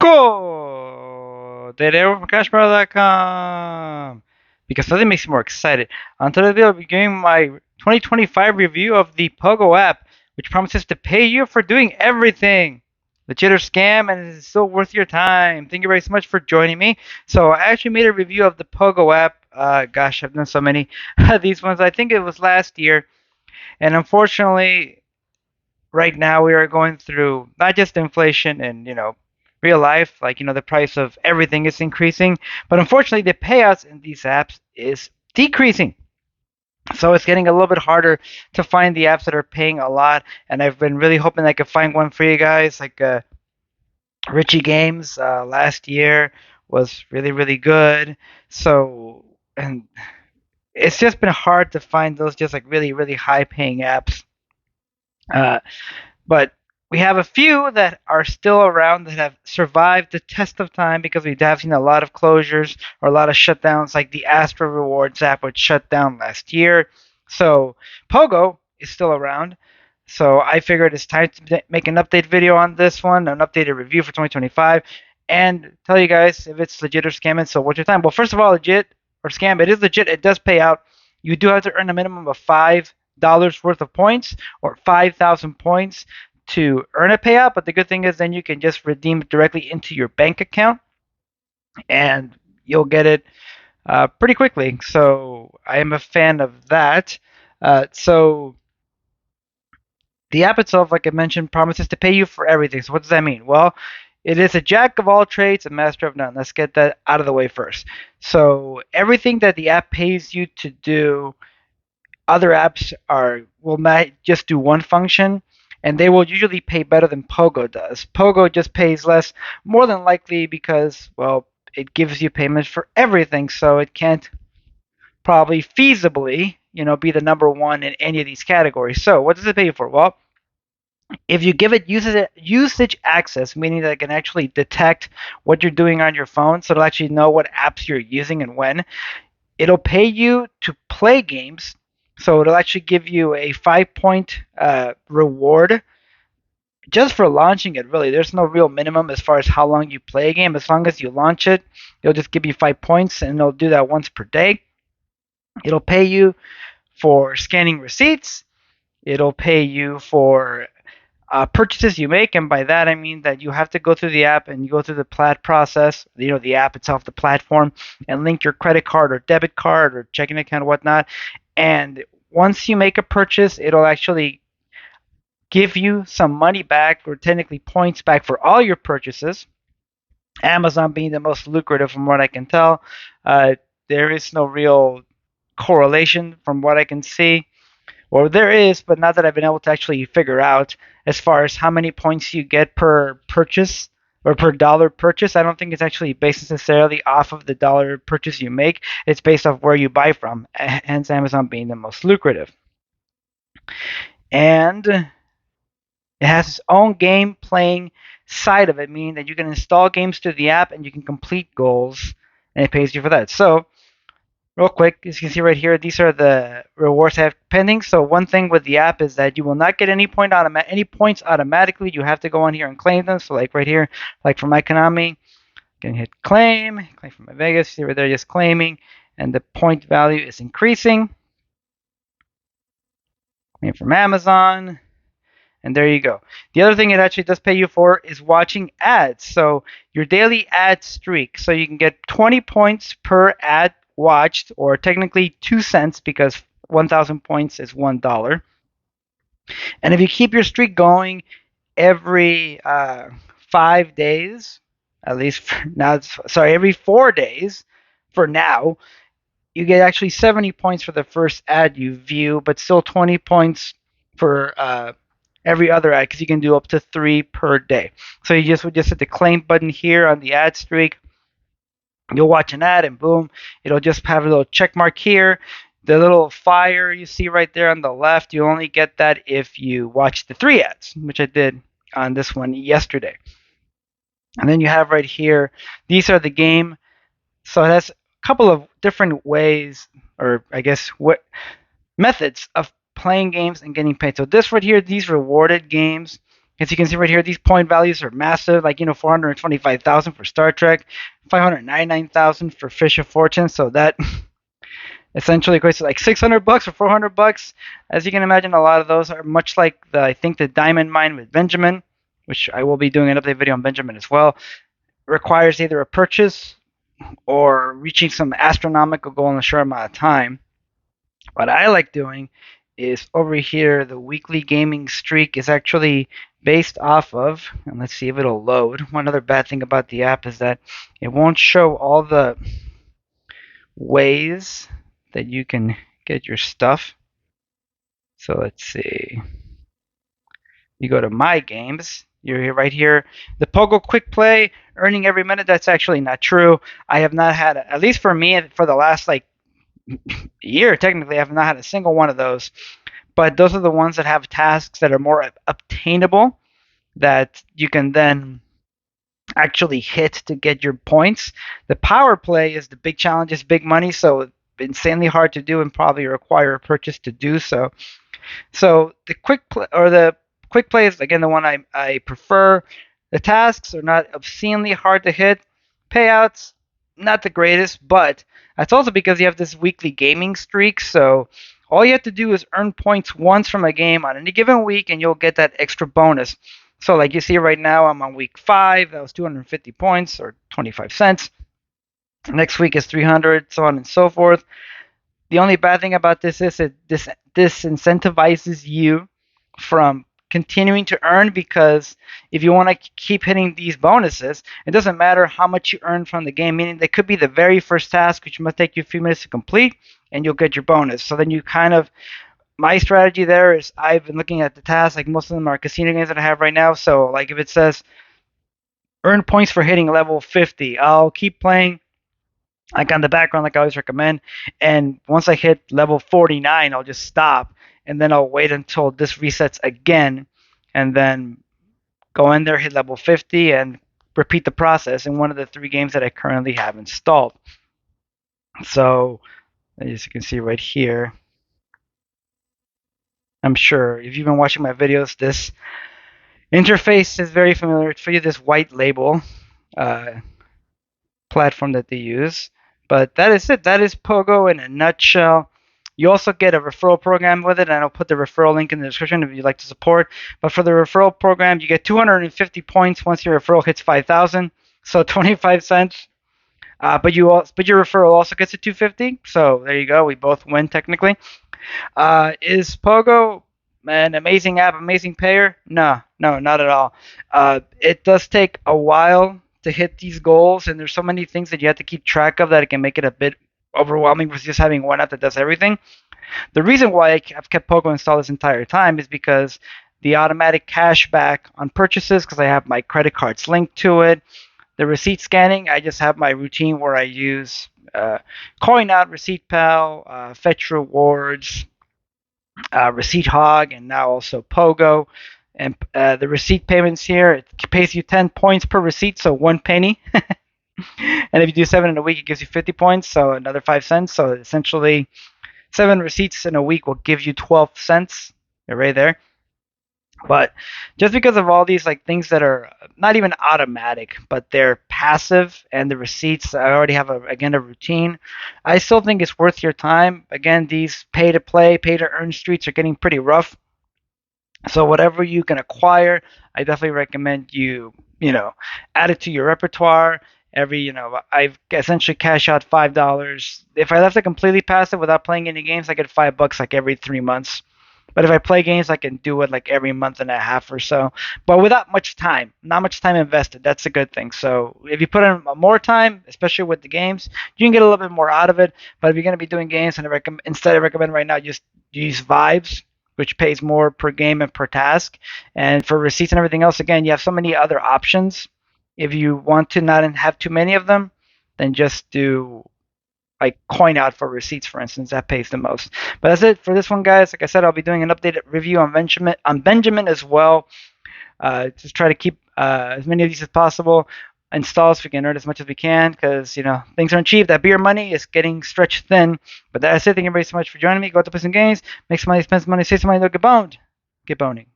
Pogo! Today from CashBarrel.com. Because nothing makes me more excited. On today's video, I'll be giving my 2025 review of the Pogo app, which promises to pay you for doing everything. Legit or scam, and it's still worth your time. Thank you very so much for joining me. So I actually made a review of the Pogo app. Gosh, I've done so many of these ones. I think it was last year. And unfortunately, right now we are going through not just inflation and real life, like the price of everything is increasing, but unfortunately the payouts in these apps is decreasing. So it's getting a little bit harder to find the apps that are paying a lot, and I've been really hoping I could find one for you guys, like Richie Games last year was really really good. So and it's just been hard to find those just like really really high paying apps. Uh, But we have a few that are still around that have survived the test of time because we have seen a lot of closures or a lot of shutdowns, like the Astro Rewards app, which shut down last year. So Pogo is still around. So I figured it's time to make an update video on this one, an updated review for 2025, and tell you guys if it's legit or scamming. So what's your time? Well, first of all, legit or scam, it is legit. It does pay out. You do have to earn a minimum of $5 worth of points or 5,000 points to earn a payout. But the good thing is then you can just redeem it directly into your bank account and you'll get it pretty quickly. So I am a fan of that. So the app itself, like I mentioned, promises to pay you for everything. So what does that mean? Well, it is a jack of all trades, a master of none. Let's get that out of the way first. So everything that the app pays you to do, other apps will just do one function, and they will usually pay better than Pogo does. Pogo just pays less, more than likely because, well, it gives you payments for everything, so it can't probably feasibly, be the number one in any of these categories. So what does it pay you for? Well, if you give it usage access, meaning that it can actually detect what you're doing on your phone, so it'll actually know what apps you're using and when, it'll pay you to play games. So it'll actually give you a 5 point reward just for launching it. Really, there's no real minimum as far as how long you play a game. As long as you launch it, it'll just give you 5 points, and it'll do that once per day. It'll pay you for scanning receipts. It'll pay you for purchases you make, and by that I mean that you have to go through the app and you go through the plat process, the app itself, the platform, and link your credit card or debit card or checking account or whatnot. And once you make a purchase, it'll actually give you some money back, or technically points back, for all your purchases. Amazon being the most lucrative from what I can tell. There is no real correlation from what I can see. Well, there is, but not that I've been able to actually figure out as far as how many points you get per purchase or per dollar purchase. I don't think it's actually based necessarily off of the dollar purchase you make. It's based off where you buy from, hence Amazon being the most lucrative. And it has its own game playing side of it, meaning that you can install games to the app and you can complete goals, and it pays you for that. So real quick, as you can see right here, these are the rewards I have pending. So one thing with the app is that you will not get any points automatically. You have to go on here and claim them. So like right here, like for my Konami, I can hit claim from my Vegas. See right there, just claiming, and the point value is increasing. Claim from Amazon, and there you go. The other thing it actually does pay you for is watching ads. So your daily ad streak. So you can get 20 points per ad watched, or technically 2 cents because 1,000 points is $1. And if you keep your streak going every 5 days, at least for now, every 4 days for now, you get actually 70 points for the first ad you view, but still 20 points for every other ad, because you can do up to 3 per day. So you just hit the claim button here on the ad streak. You'll watch an ad and boom, it'll just have a little check mark here. The little fire you see right there on the left, you only get that if you watch the 3 ads, which I did on this one yesterday. And then you have right here, these are the game. So it has a couple of different ways, or I guess what methods of playing games and getting paid. So this right here, these rewarded games, As you can see right here, these point values are massive, like 425,000 for Star Trek, 599,000 for Fish of Fortune. So that essentially equates to like $600 or $400. As you can imagine, a lot of those are much like I think the diamond mine with Benjamin, which I will be doing an update video on Benjamin as well. Requires either a purchase or reaching some astronomical goal in a short amount of time. What I like doing is over here, the weekly gaming streak is actually based off of, and let's see if it'll load. One other bad thing about the app is that it won't show all the ways that you can get your stuff. So let's see. You go to My Games. You're here, right here. The Pogo Quick Play, earning every minute. That's actually not true. I have not had, at least for me, for the last like year, technically, I have not had a single one of those. But those are the ones that have tasks that are more obtainable, that you can then actually hit to get your points. The Power Play is the big challenge, is big money, so insanely hard to do and probably require a purchase to do so. So the quick play is again the one I prefer. The tasks are not obscenely hard to hit. Payouts, not the greatest, but that's also because you have this weekly gaming streak. So all you have to do is earn points once from a game on any given week, and you'll get that extra bonus. So like you see right now, I'm on week 5. That was 250 points or 25 cents. Next week is 300, so on and so forth. The only bad thing about this is it disincentivizes you from continuing to earn, because if you want to keep hitting these bonuses, it doesn't matter how much you earn from the game, meaning they could be the very first task, which must take you a few minutes to complete, and you'll get your bonus. So then you my strategy there is I've been looking at the tasks, like most of them are casino games that I have right now. So like if it says earn points for hitting level 50, I'll keep playing like on the background, like I always recommend. And once I hit level 49, I'll just stop, and then I'll wait until this resets again, and then go in there, hit level 50, and repeat the process in one of the 3 games that I currently have installed. So, as you can see right here, I'm sure if you've been watching my videos, this interface is very familiar for you, this white label platform that they use. But that is it. That is Pogo in a nutshell. You also get a referral program with it, and I'll put the referral link in the description if you'd like to support. But for the referral program, you get 250 points once your referral hits 5,000, so 25 cents. But your referral also gets a 250, so there you go. We both win technically. Is Pogo an amazing app, amazing payer? No, not at all. It does take a while to hit these goals, and there's so many things that you have to keep track of that it can make it a bit overwhelming with just having one app that does everything. The reason why I've kept Pogo installed this entire time is because the automatic cash back on purchases, because I have my credit cards linked to it. The receipt scanning, I just have my routine where I use Coin Out, Receipt Pal, Fetch Rewards, Receipt Hog, and now also Pogo. And the receipt payments here, it pays you 10 points per receipt, so 1 penny. And if you do 7 in a week, it gives you 50 points, so another 5 cents. So essentially, 7 receipts in a week will give you 12 cents. You're right there. But just because of all these like things that are not even automatic, but they're passive, and the receipts, I already have a routine. I still think it's worth your time. Again, these pay to play, pay to earn streets are getting pretty rough. So whatever you can acquire, I definitely recommend you add it to your repertoire. I've essentially cash out $5. If I left it completely passive without playing any games, I get $5 like every 3 months. But if I play games, I can do it like every month and a half or so. But without much time, not much time invested. That's a good thing. So if you put in more time, especially with the games, you can get a little bit more out of it. But if you're going to be doing games, and I recommend right now just use Vibes, which pays more per game and per task. And for receipts and everything else, again, you have so many other options. If you want to not have too many of them, then just do like Coin Out for receipts, for instance. That pays the most. But that's it for this one, guys. Like I said, I'll be doing an updated review on Benjamin as well. Just try to keep as many of these as possible installed so we can earn as much as we can, because things aren't cheap. That beer money is getting stretched thin. But that's it. Thank you everybody so much for joining me. Go out to play some games, make some money, spend some money, save some money, don't get boned. Get boning.